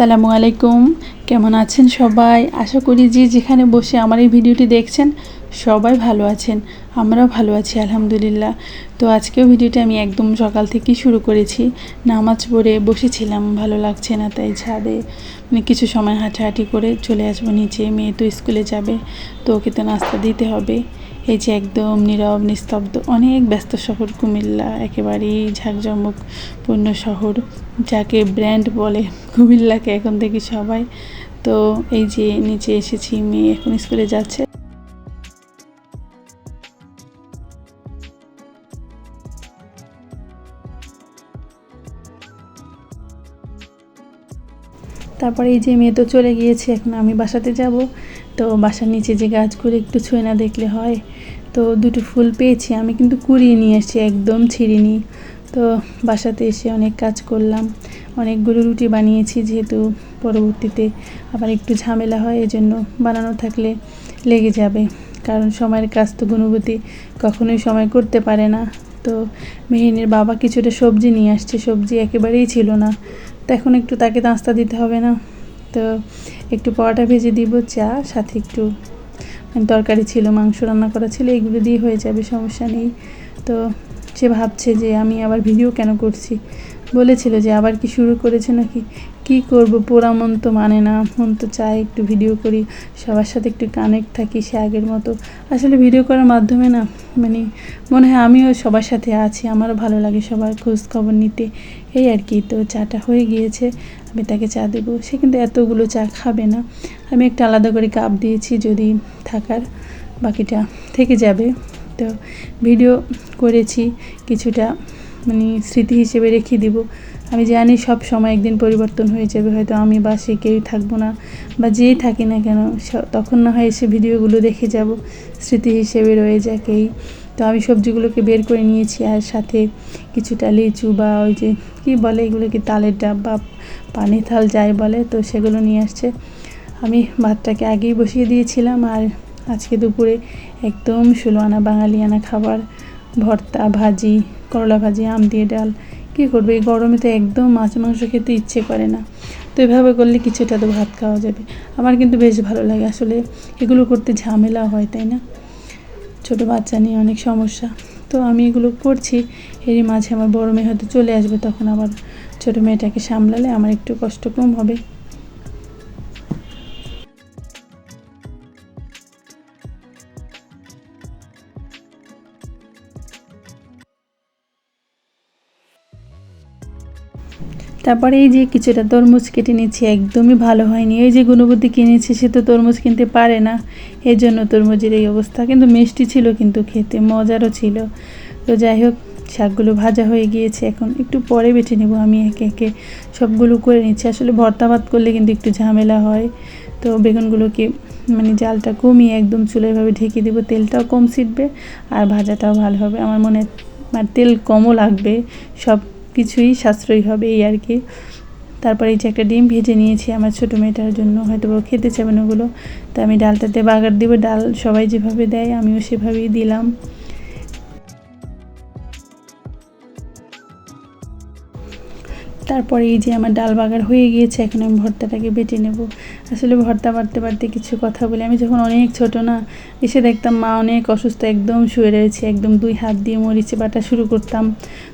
আসসালামু আলাইকুম, কেমন আছেন সবাই? আশা করি যে যেখানে বসে আমার এই ভিডিওটি দেখছেন সবাই ভালো আছেন। আমরাও ভালো আছি আলহামদুলিল্লাহ। তো আজকেও ভিডিওটি আমি একদম সকাল থেকেই শুরু করেছি। নামাজ পড়ে বসেছিলাম, ভালো লাগছে না, তাই ছাদে কিছু সময় হাঁটাহাঁটি করে চলে আসবো নিচে। মেয়ে তো স্কুলে যাবে, তো ওকে তো নাস্তা দিতে হবে। এই যে একদম নীরব নিস্তব্ধ, অনেক ব্যস্ত শহর কুমিল্লা, একেবারেই ঝাঁকজমকপূর্ণ শহর, যাকে ব্র্যান্ড বলে কুমিল্লাকে এখন থেকে সবাই। তো এই যে নিচে এসেছি, মেয়ে এখন স্কুলে যাচ্ছে। তারপরে এই যে মেয়ে তো চলে গিয়েছে, এখন আমি বাসাতে যাব। তো বাসার নিচে যে গাছগুলো একটু ছুঁয়ে না দেখলে হয়। তো দুটো ফুল পেয়েছি, আমি কিন্তু কুড়িয়ে নিয়ে এসেছি, একদম ছিঁড়িনি। তো বাসাতে এসে অনেক কাজ করলাম, অনেকগুলো রুটি বানিয়েছি, যেহেতু পরবর্তীতে আবার একটু ঝামেলা হয়, এজন্য বানানো থাকলে লেগে যাবে। কারণ সময়ের কাজ তো গুণবতী কখনোই সময় করতে পারে না। তো মেহিনের বাবা কিছুটা সবজি নিয়ে আসছে, সবজি একেবারেই ছিল না, তো এখন একটু তাকে নাস্তা দিতে হবে না। তো একটু পরোটা ভেজে দিব, চা সাথে একটু তরকারি ছিল, মাংস রান্না করা ছিল, এগুলো দিয়ে হয়ে যাবে, সমস্যা নেই। তো সে ভাবছে যে আমি আবার ভিডিও কেন করছি, বলেছিল যে আবার কি শুরু করেছে নাকি। কি করব, পোড়া মন তো মানে না, মন তো চায় একটু ভিডিও করি, সবার সাথে একটু কানেক্ট থাকি সে আগের মতো। আসলে ভিডিও করার মাধ্যমে না মনে হয় আমিও সবার সাথে আছি, আমারও ভালো লাগে সবার খোঁজ খবর নিতে, এই আর কি। তো চাটা হয়ে গিয়েছে, আমি তাকে চা দেবো। সে কিন্তু এতগুলো চা খাবে না, আমি একটা আলাদা করে কাপ দিয়েছি, যদি থাকার বাকিটা থেকে যাবে। তো ভিডিও করেছি কিছুটা, স্মৃতি হিসেবে রেখে দিব। আমি জানি সব সময় একদিন পরিবর্তন হয়ে যাবে, হয়তো আমি বা সে কেউই থাকবো না, বা যেই থাকি না কেন, তখন না হয় এসে ভিডিওগুলো দেখে যাব, স্মৃতি হিসেবে রয়ে যাকেই। তো আমি সবজিগুলোকে বের করে নিয়েছি, আর সাথে কিছুটা লিচু বা ওই যে কী বলে এগুলোকে, তালের ডাব বা পানি থাল যাই বলে, তো সেগুলো নিয়ে আসছে। আমি ভাতটাকে আগেই বসিয়ে দিয়েছিলাম, আর আজকে দুপুরে একদম 16 আনা বাঙালিয়ানা খাবার, ভর্তা, ভাজি, করলা ভাজি, আম দিয়ে ডাল। কী করবে, এই গরমে তো একদম মাছ মাংস খেতে ইচ্ছে করে না। তো এভাবে করলে কিছুটা তো ভাত খাওয়া যাবে। আমার কিন্তু বেশ ভালো লাগে, আসলে এগুলো করতে ঝামেলা হয়, তাই না? ছোটো বাচ্চা নিয়ে অনেক সমস্যা। তো আমি এগুলো করছি, এরই মাঝে আমার বড় মেয়ে হয়তো চলে আসবে, তখন আবার ছোটো মেয়েটাকে সামলালে আমার একটু কষ্ট কম হবে। তারপরে এই যে কিছুটা তরমুজ কেটে নিচ্ছি, একদমই ভালো হয়নি। এই যে গুণবতী কিনেছি, সে তো তরমুজ কিনতে পারে না, এর জন্য তরমুজের এই অবস্থা। কিন্তু মিষ্টি ছিল, কিন্তু খেতে মজারও ছিল। তো যাই হোক, শাকগুলো ভাজা হয়ে গিয়েছে, এখন একটু পরে বেটে নেব। আমি একে একে সবগুলো করে নিচ্ছি। আসলে ভর্তা ভাত করলে কিন্তু একটু ঝামেলা হয়। তো বেগুনগুলোকে জালটা কমিয়ে একদম চুলাইভাবে ঢেকে দেবো, তেলটাও কম ছিটবে আর ভাজাটাও ভালো হবে। আমার মনে তেল কমও লাগবে, সব কিছুই সাশ্রয়ী হবে, এই আর কি। তারপরে এই যে একটা ডিম ভেজে নিয়েছি আমার ছোটো মেয়েটার জন্য, হয়তো খেতে চাবেন ওগুলো। তো আমি ডালটাতে বাগার দিব, ডাল সবাই যেভাবে দেয় আমিও সেভাবেই দিলাম। তারপরে এই যে আমার ডাল বাগার হয়ে গিয়েছে, এখন আমি ভর্তাটাকে বেটে নেব। আসলে ভর্তা বাড়তে বাড়তে কিছু কথা বলি। আমি যখন অনেক ছোট না, এসে দেখতাম মা অনেক অসুস্থ, একদম শুয়ে রয়েছে, একদম 2 হাত দিয়ে মরিচে বাটা শুরু করতাম,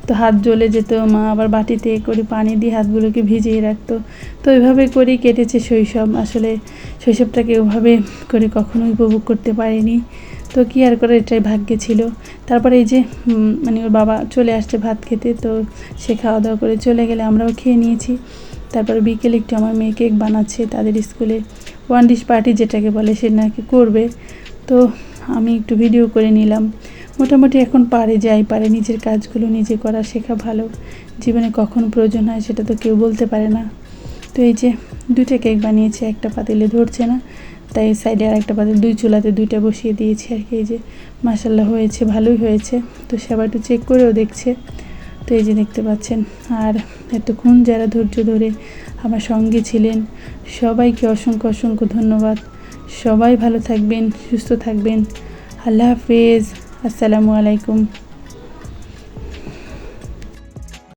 তো হাত জ্বলে যেত। মা আবার বাটিতে করে পানি দিয়ে হাতগুলোকে ভিজিয়ে রাখতো। তো ওইভাবে করেই কেটেছে শৈশব। আসলে শৈশবটাকে ওভাবে করে কখনোই উপভোগ করতে পারিনি। তো কী আর করে, এটাই ভাগ্যে ছিল। তারপরে এই যে ওর বাবা চলে আসছে ভাত খেতে, তো সে খাওয়া দাওয়া করে চলে গেলে আমরাও খেয়ে নিয়েছি। তারপরে বিকেলে একটু আমার মেয়ে কেক বানাচ্ছে, তাদের স্কুলে 1 ডিশ পার্টি যেটাকে বলে, সে নাকি করবে। তো আমি একটু ভিডিও করে নিলাম। মোটামুটি এখন পারে নিজের কাজগুলো নিজে করা শেখা ভালো। জীবনে কখন প্রয়োজন হয় সেটা তো কেউ বলতে পারে না। তো এই যে 2টা কেক বানিয়েছে, একটা পাতিলে ধরছে না, তাই সাইডে আর একটা পাতিল, 2 চুলাতে 2টা বসিয়ে দিয়েছি আর কি। এই যে মাশাল্লাহ হয়েছে, ভালোই হয়েছে। তো সে আবার একটু চেক করেও দেখছে। তো এই যে দেখতে পাচ্ছেন। আর এতক্ষণ যারা ধৈর্য ধরে আমার সঙ্গে ছিলেন, সবাইকে অসংখ্য অসংখ্য ধন্যবাদ। সবাই ভালো থাকবেন, সুস্থ থাকবেন। আল্লাহ হাফেজ, আসসালামু আলাইকুম।